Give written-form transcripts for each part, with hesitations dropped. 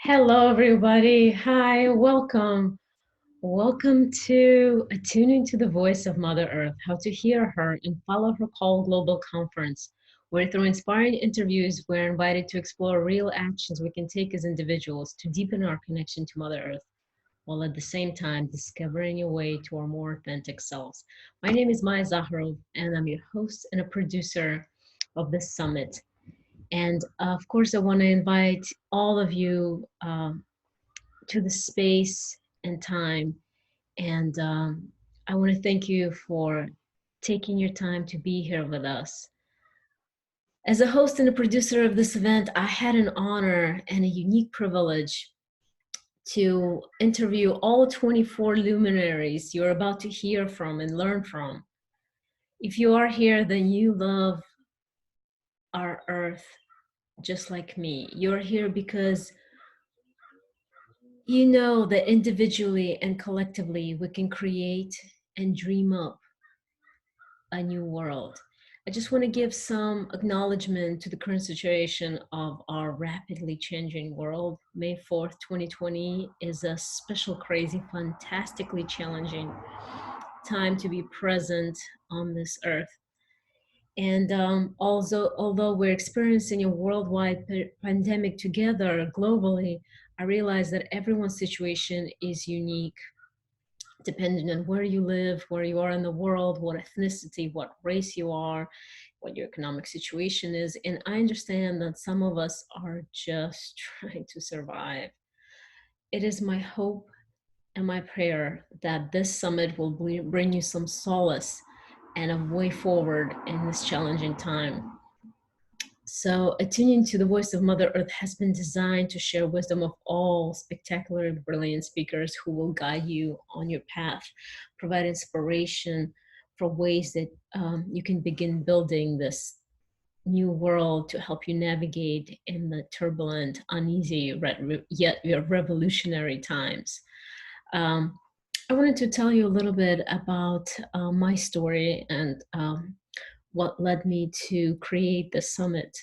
Hello, everybody. Hi, welcome. Welcome to Attuning to the Voice of Mother Earth, How to Hear Her and Follow Her Call Global Conference, where through inspiring interviews, we're invited to explore real actions we can take as individuals to deepen our connection to Mother Earth, while at the same time discovering a way to our more authentic selves. My name is Zacharow, and I'm your host and a producer of this summit. And of course, I want to invite all of you to the space and time. And I want to thank you for taking your time to be here with us. As a host and a producer of this event, I had an honor and a unique privilege to interview all 24 luminaries you're about to hear from and learn from. If you are here, then you love our earth just like me. You're here because you know that individually and collectively we can create and dream up a new world. I just want to give some acknowledgement to the current situation of our rapidly changing world. May 4th, 2020 is a special, crazy, fantastically challenging time to be present on this earth. And although we're experiencing a worldwide pandemic together globally, I realize that everyone's situation is unique, depending on where you live, where you are in the world, what ethnicity, what race you are, what your economic situation is. And I understand that some of us are just trying to survive. It is my hope and my prayer that this summit will bring you some solace and a way forward in this challenging time. So, attuning to the voice of Mother Earth has been designed to share wisdom of all spectacular, brilliant speakers who will guide you on your path, provide inspiration for ways that you can begin building this new world to help you navigate in the turbulent, uneasy, yet revolutionary times. I wanted to tell you a little bit about my story and what led me to create the summit.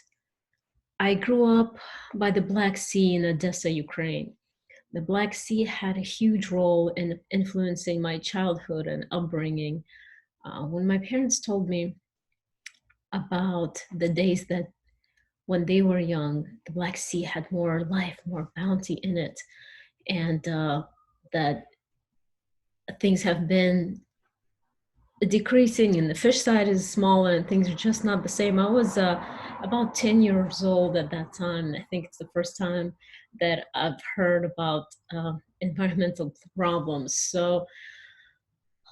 I grew up by the Black Sea in Odessa, Ukraine. The Black Sea had a huge role in influencing my childhood and upbringing. When my parents told me about the days that when they were young, the Black Sea had more life, more bounty in it, and that things have been decreasing and the fish side is smaller and things are just not the same. I was about 10 years old at that time. I think it's the first time that I've heard about environmental problems. So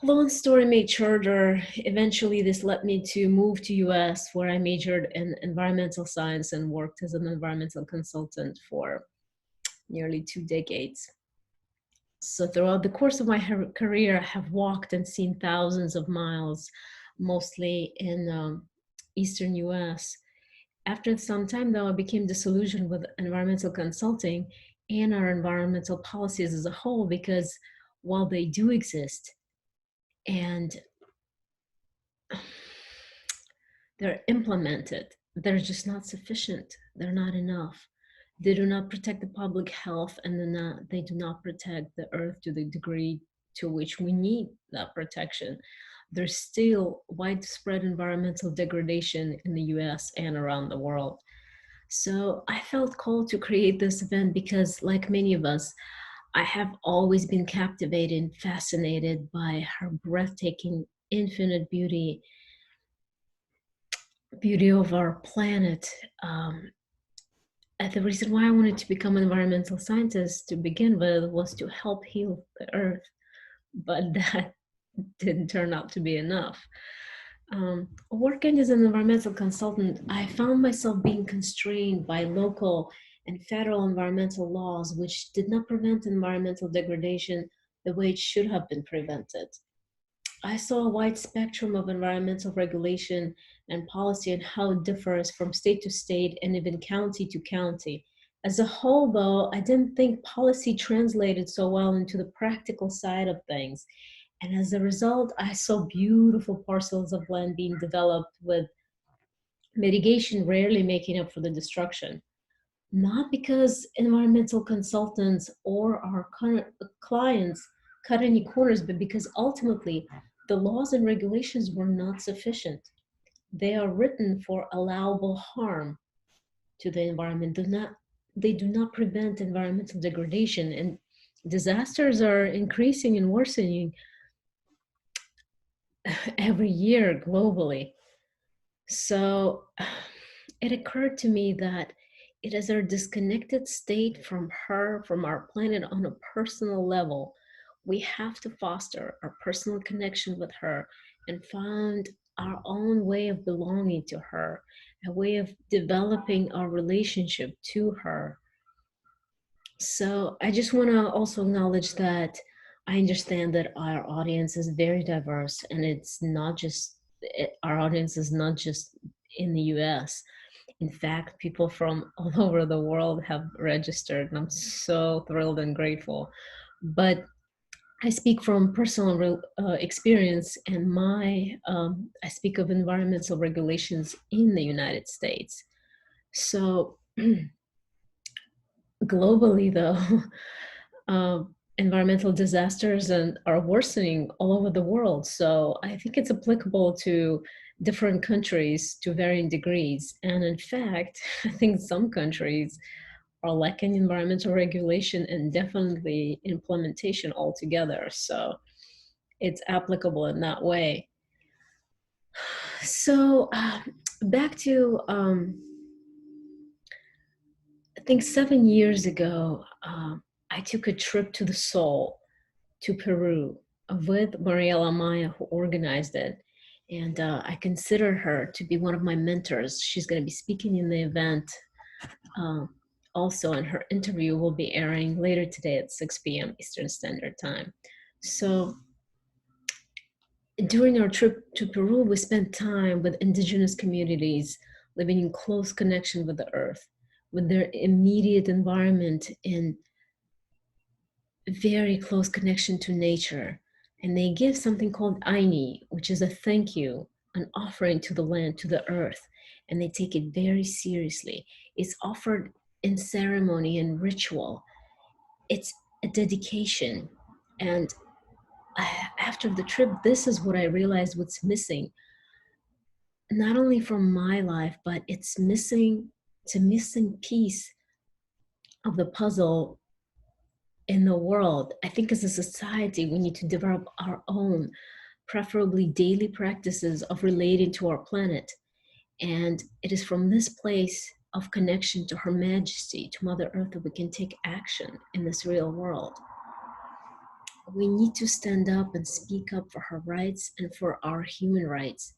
long story made shorter, eventually this led me to move to US, where I majored in environmental science and worked as an environmental consultant for nearly 2 decades. So throughout the course of my career, I have walked and seen thousands of miles, mostly in Eastern US. After some time, though, I became disillusioned with environmental consulting and our environmental policies as a whole, because while they do exist and they're implemented, they're just not sufficient. They're not enough. They do not protect the public health, and they do not protect the earth to the degree to which we need that protection. There's still widespread environmental degradation in the US and around the world. So I felt called to create this event because, like many of us, I have always been captivated, fascinated by her breathtaking, infinite beauty of our planet. And the reason why I wanted to become an environmental scientist to begin with was to help heal the earth, but that didn't turn out to be enough. Working as an environmental consultant, I found myself being constrained by local and federal environmental laws, which did not prevent environmental degradation the way it should have been prevented. I saw a wide spectrum of environmental regulation and policy and how it differs from state to state and even county to county. As a whole, though, I didn't think policy translated so well into the practical side of things. And as a result, I saw beautiful parcels of land being developed with mitigation rarely making up for the destruction. not because environmental consultants or our current clients cut any corners, but because ultimately the laws and regulations were not sufficient. They are written for allowable harm to the environment. They do not prevent environmental degradation, and disasters are increasing and worsening every year globally. So it occurred to me that it is our disconnected state from her, from our planet on a personal level. We have to foster our personal connection with her and find our own way of belonging to her, a way of developing our relationship to her. So I just want to also acknowledge that I understand that our audience is very diverse, and it's not just our audience is not just in the US. In fact, people from all over the world have registered, and I'm so thrilled and grateful. But I speak from personal experience, and I speak of environmental regulations in the United States. So globally, though, environmental disasters and are worsening all over the world. So I think it's applicable to different countries to varying degrees. And in fact, I think some countries are lacking environmental regulation and definitely implementation altogether. So it's applicable in that way. So back to I think 7 years ago, I took a trip to the soul, to Peru, with Mariela Maya, who organized it. And I consider her to be one of my mentors. She's going to be speaking in the event uh, also, and her interview will be airing later today at 6 p.m. Eastern Standard Time. So during our trip to Peru, we spent time with indigenous communities living in close connection with the earth, with their immediate environment in very close connection to nature. And they give something called Aini, which is a thank you, an offering to the land, to the earth. And they take it very seriously. It's offered in ceremony and ritual. It's a dedication. And after the trip, this is what I realized what's missing, not only from my life, but it's a missing piece of the puzzle in the world. I think as a society, we need to develop our own, preferably daily practices of relating to our planet. And it is from this place of connection to Her Majesty, to Mother Earth, that we can take action in this real world. We need to stand up and speak up for her rights and for our human rights.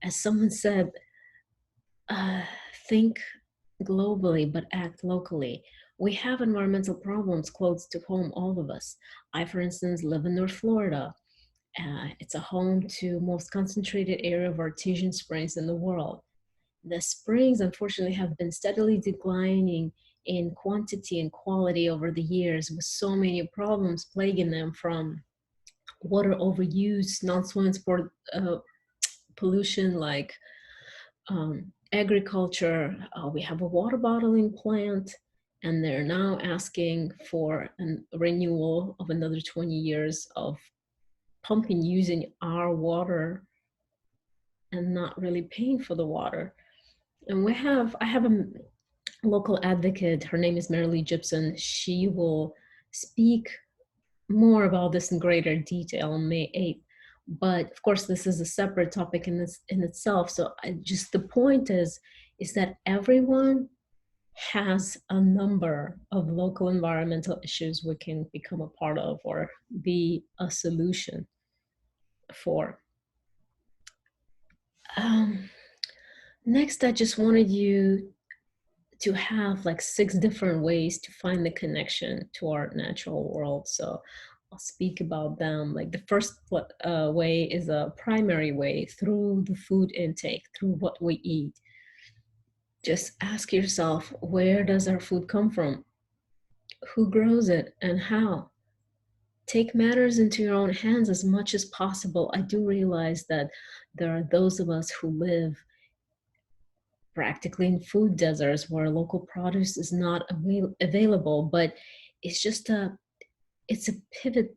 As someone said, uh, think globally but act locally. We have environmental problems close to home, all of us. I, for instance, live in North Florida. It's a home to most concentrated area of artesian springs in the world. The springs, unfortunately, have been steadily declining in quantity and quality over the years, with so many problems plaguing them, from water overuse, non-sewing sport pollution like agriculture. We have a water bottling plant, and they're now asking for a renewal of another 20 years of pumping using our water and not really paying for the water. And I have a local advocate. Her name is Marilee Gibson. She will speak more about this in greater detail on May 8th. But of course, this is a separate topic in itself. So just the point is that everyone has a number of local environmental issues we can become a part of or be a solution for. Next, I just wanted you to have like 6 different ways to find the connection to our natural world. So I'll speak about them. Like the first way is a primary way, through the food intake, through what we eat. Just ask yourself, where does our food come from? Who grows it and how? Take matters into your own hands as much as possible. I do realize that there are those of us who live practically in food deserts where local produce is not available, but it's just it's a pivot,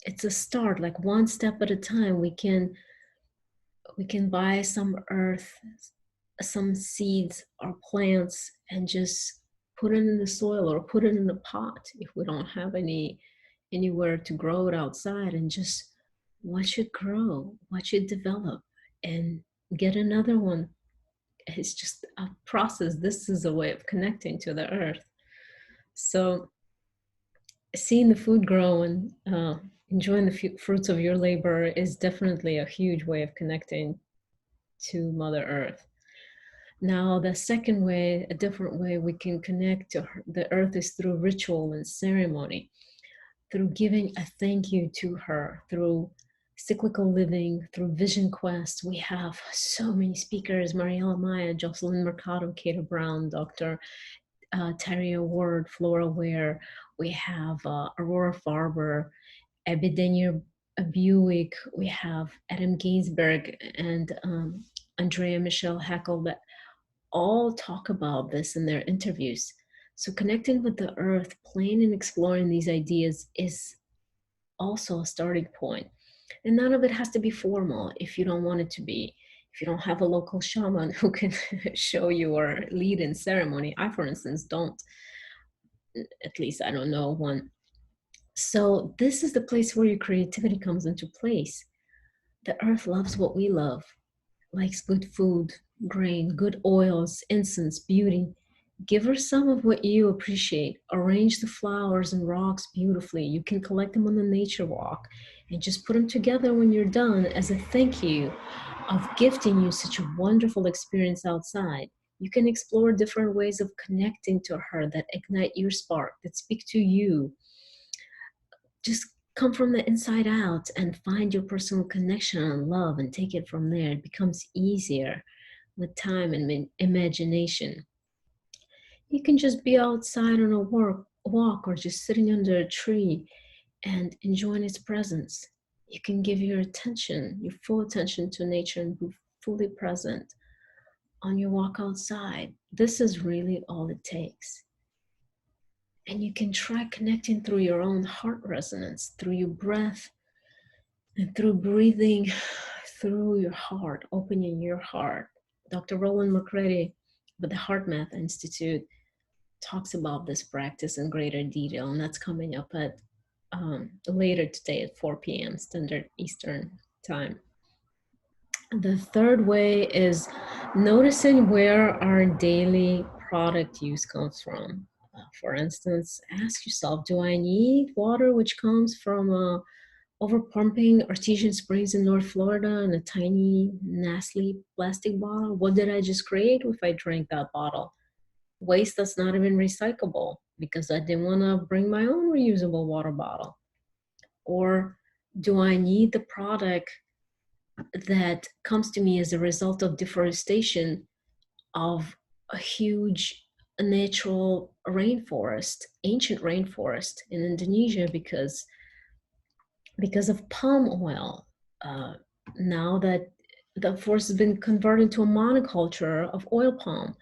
it's a start, like one step at a time. We can buy some earth, some seeds or plants, and just put it in the soil or put it in a pot if we don't have anywhere to grow it outside, and just watch it grow, watch it develop, and get another one. It's just a process. This is a way of connecting to the earth. So seeing the food grow and enjoying the fruits of your labor is definitely a huge way of connecting to Mother Earth. Now, the second way, a different way we can connect to the earth is through ritual and ceremony, through giving a thank you to her, through cyclical living, through vision quest. We have so many speakers: Mariela Maya, Jocelyn Mercado, Kata Brown, Dr. Terry Ward, Flora Ware. We have Aurora Farber, Abidenia Buick. We have Adam Gainsberg and Andrea Michelle Heckel, that all talk about this in their interviews. So connecting with the earth, playing and exploring these ideas is also a starting point. And none of it has to be formal if you don't want it to be. If you don't have a local shaman who can show you or lead in ceremony. I, for instance, don't. At least I don't know one. So this is the place where your creativity comes into place. The earth loves what we love, likes good food, grain, good oils, incense, beauty. Give her some of what you appreciate. Arrange the flowers and rocks beautifully. You can collect them on the nature walk and just put them together when you're done as a thank you of gifting you such a wonderful experience outside. You can explore different ways of connecting to her that ignite your spark, that speak to you. Just come from the inside out and find your personal connection and love and take it from there. It becomes easier with time and imagination. You can just be outside on a walk or just sitting under a tree and enjoying its presence. You can give your attention, your full attention to nature and be fully present on your walk outside. This is really all it takes. And you can try connecting through your own heart resonance, through your breath, and through breathing through your heart, opening your heart. Dr. Roland McCready with the Heart Math Institute talks about this practice in greater detail, and that's coming up at later today at 4 p.m. Standard Eastern Time. The third way is noticing where our daily product use comes from. For instance, ask yourself, do I need water which comes from over pumping artesian springs in North Florida in a tiny, nasty plastic bottle? What did I just create if I drank that bottle? Waste that's not even recyclable because I didn't want to bring my own reusable water bottle. Or do I need the product that comes to me as a result of deforestation of a huge natural rainforest, ancient rainforest in Indonesia because of palm oil? Now that the forest has been converted to a monoculture of oil palm,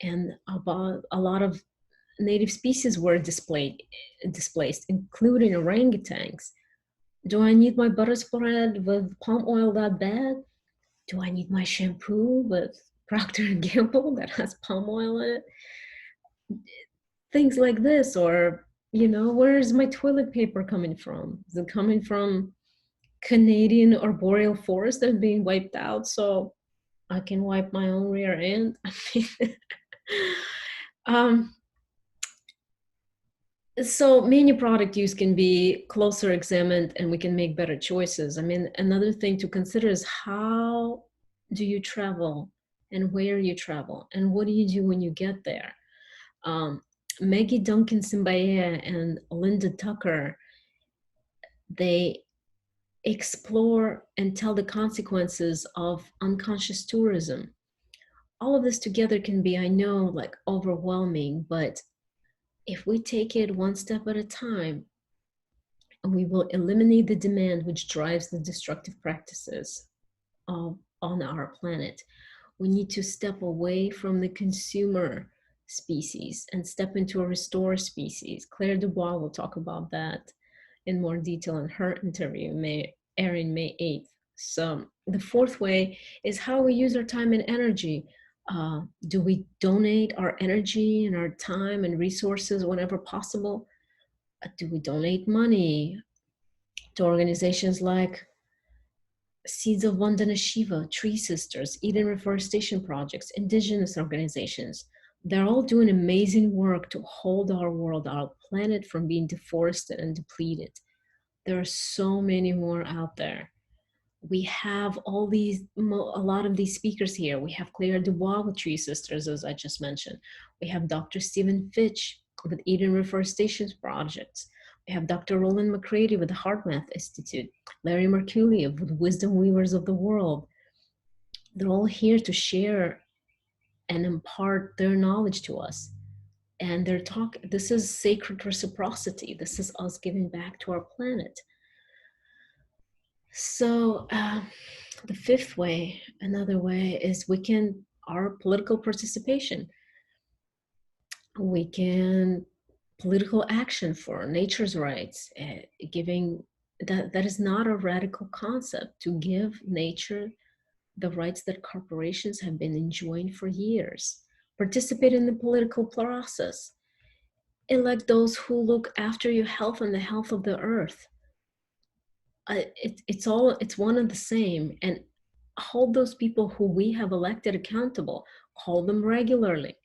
and about a lot of native species were displaced, including orangutans. Do I need my butter spread with palm oil that bad? Do I need my shampoo with Procter & Gamble that has palm oil in it? Things like this. Or, where is my toilet paper coming from? Is it coming from Canadian arboreal forest that's being wiped out so I can wipe my own rear end? I mean, so many product use can be closer examined and we can make better choices. I mean, another thing to consider is how do you travel and where you travel and what do you do when you get there? Maggie Duncan Simbaea and Linda Tucker, they explore and tell the consequences of unconscious tourism. All of this together can be, I know, like overwhelming, but if we take it one step at a time, we will eliminate the demand which drives the destructive practices on our planet. We need to step away from the consumer species and step into a restore species. Claire Dubois will talk about that in more detail in her interview, airing May 8th. So the fourth way is how we use our time and energy. Do we donate our energy and our time and resources whenever possible? Do we donate money to organizations like Seeds of Vandana Shiva, Tree Sisters, Eden Reforestation Projects, indigenous organizations? They're all doing amazing work to hold our world, our planet, from being deforested and depleted. There are so many more out there. We have all these, a lot of these speakers here. We have Claire Dubois with Tree Sisters, as I just mentioned. We have Dr. Stephen Fitch with Eden Reforestation Projects. We have Dr. Roland McCready with the HeartMath Institute, Larry Merculiev with Wisdom Weavers of the World. They're all here to share and impart their knowledge to us. And they're this is sacred reciprocity. This is us giving back to our planet. So the fifth way, another way, is our political participation. We can political action for nature's rights, giving that is not a radical concept, to give nature the rights that corporations have been enjoying for years. Participate in the political process. Elect those who look after your health and the health of the earth. It's one and the same, and hold those people who we have elected accountable. Hold them regularly.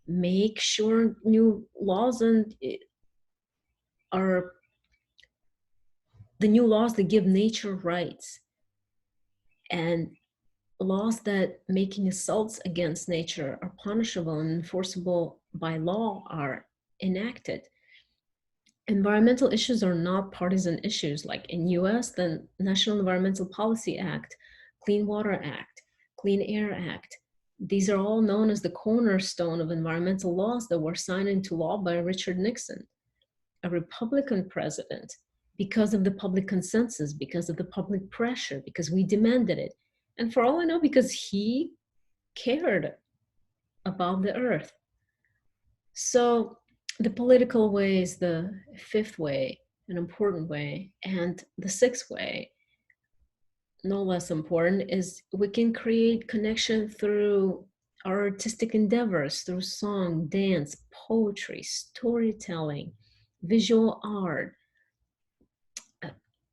Make sure new laws are the new laws that give nature rights, and laws that making assaults against nature are punishable and enforceable by law are enacted. Environmental issues are not partisan issues. Like in US, the National Environmental Policy Act, Clean Water Act, Clean Air Act, these are all known as the cornerstone of environmental laws that were signed into law by Richard Nixon, a Republican president, because of the public consensus, because of the public pressure, because we demanded it. And for all I know, because he cared about the earth. So the political way is the fifth way, an important way. And the sixth way, no less important, is we can create connection through our artistic endeavors, through song, dance, poetry, storytelling, visual art.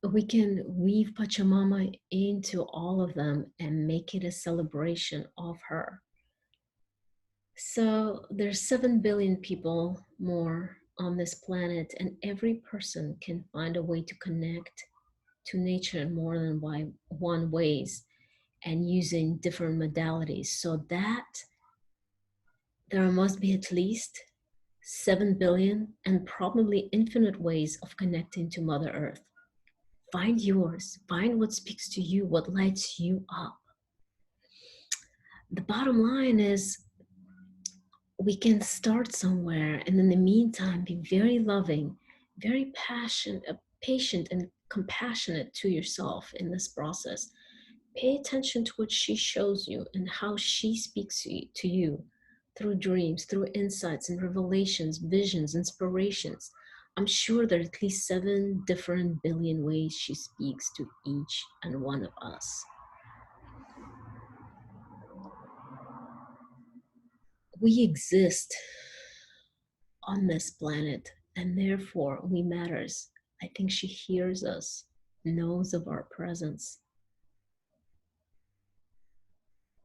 We can weave Pachamama into all of them and make it a celebration of her. So there's 7 billion people more on this planet, and every person can find a way to connect to nature in more than one ways and using different modalities, so that there must be at least 7 billion and probably infinite ways of connecting to Mother Earth. Find yours, find what speaks to you, what lights you up. The bottom line is, we can start somewhere, and in the meantime, be very loving, very patient and compassionate to yourself in this process. Pay attention to what she shows you and how she speaks to you through dreams, through insights and revelations, visions, inspirations. I'm sure there are at least 7 different billion ways she speaks to each and one of us. We exist on this planet, and therefore we matters. I think she hears us, knows of our presence.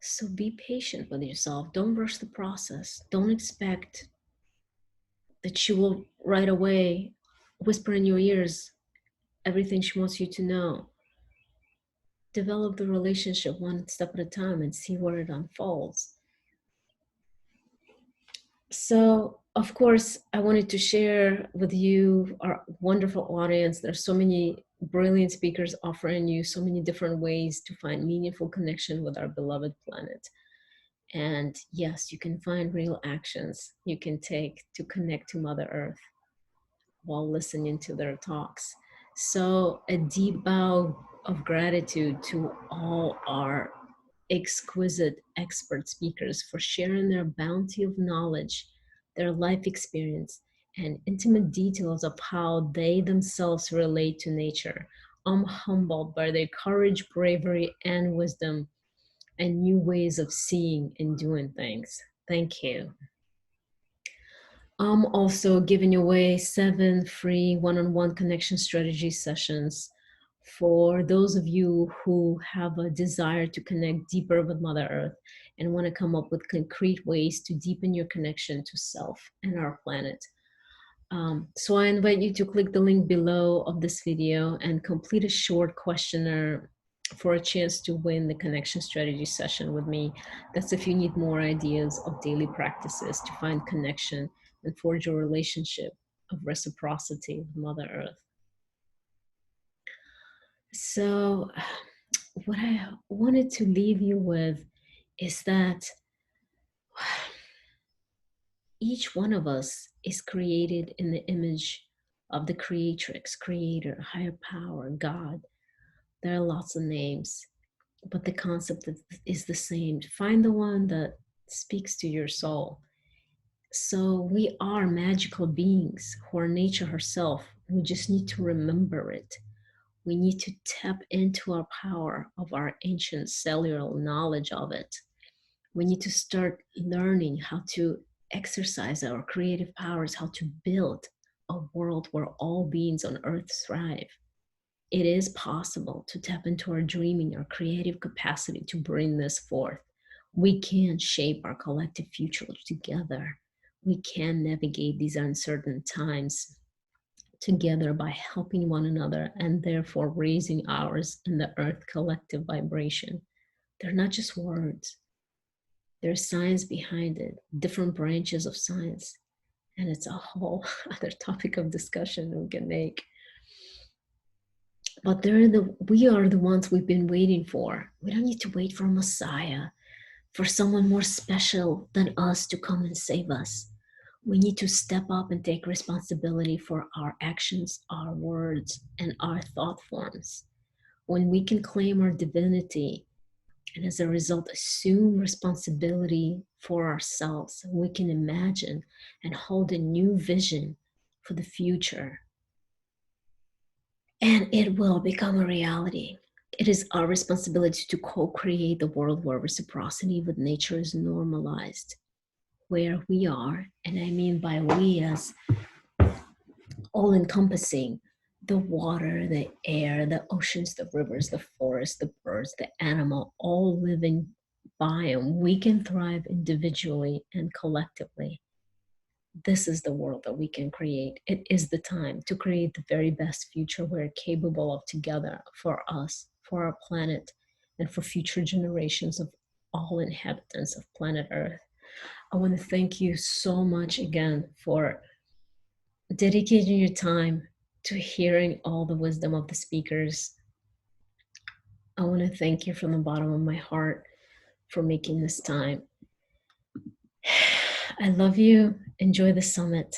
So be patient with yourself. Don't rush the process. Don't expect that she will right away whisper in your ears everything she wants you to know. Develop the relationship one step at a time and see where it unfolds. So, of course, I wanted to share with you, our wonderful audience. There's so many brilliant speakers offering you so many different ways to find meaningful connection with our beloved planet. And yes, you can find real actions you can take to connect to Mother Earth while listening to their talks. So a deep bow of gratitude to all our exquisite expert speakers for sharing their bounty of knowledge, their life experience, and intimate details of how they themselves relate to nature. I'm humbled by their courage, bravery, and wisdom, and new ways of seeing and doing things. Thank you. I'm also giving away 7 free one-on-one connection strategy sessions for those of you who have a desire to connect deeper with Mother Earth and want to come up with concrete ways to deepen your connection to self and our planet. So I invite you to click the link below of this video and complete a short questionnaire for a chance to win the connection strategy session with me. That's if you need more ideas of daily practices to find connection and forge a relationship of reciprocity with Mother Earth. So what I wanted to leave you with is that each one of us is created in the image of the creatrix, creator, higher power, God. There are lots of names, but the concept is the same. Find the one that speaks to your soul. So we are magical beings who are nature herself. We just need to remember it. We need to tap into our power of our ancient cellular knowledge of it. We need to start learning how to exercise our creative powers, how to build a world where all beings on earth thrive. It is possible to tap into our dreaming, our creative capacity to bring this forth. We can shape our collective future together. We can navigate these uncertain times together by helping one another and therefore raising ours in the earth collective vibration. They're not just words. There's science behind it, different branches of science, and it's a whole other topic of discussion we can make. But we are the ones we've been waiting for. We don't need to wait for a Messiah, for someone more special than us to come and save us. We need to step up and take responsibility for our actions, our words, and our thought forms. When we can claim our divinity and as a result assume responsibility for ourselves, we can imagine and hold a new vision for the future. And it will become a reality. It is our responsibility to co-create the world where reciprocity with nature is normalized, where we are, and I mean by we as all-encompassing, the water, the air, the oceans, the rivers, the forests, the birds, the animal, all living biome, we can thrive individually and collectively. This is the world that we can create. It is the time to create the very best future we're capable of together for us, for our planet, and for future generations of all inhabitants of planet Earth. I want to thank you so much again for dedicating your time to hearing all the wisdom of the speakers. I want to thank you from the bottom of my heart for making this time. I love you. Enjoy the summit.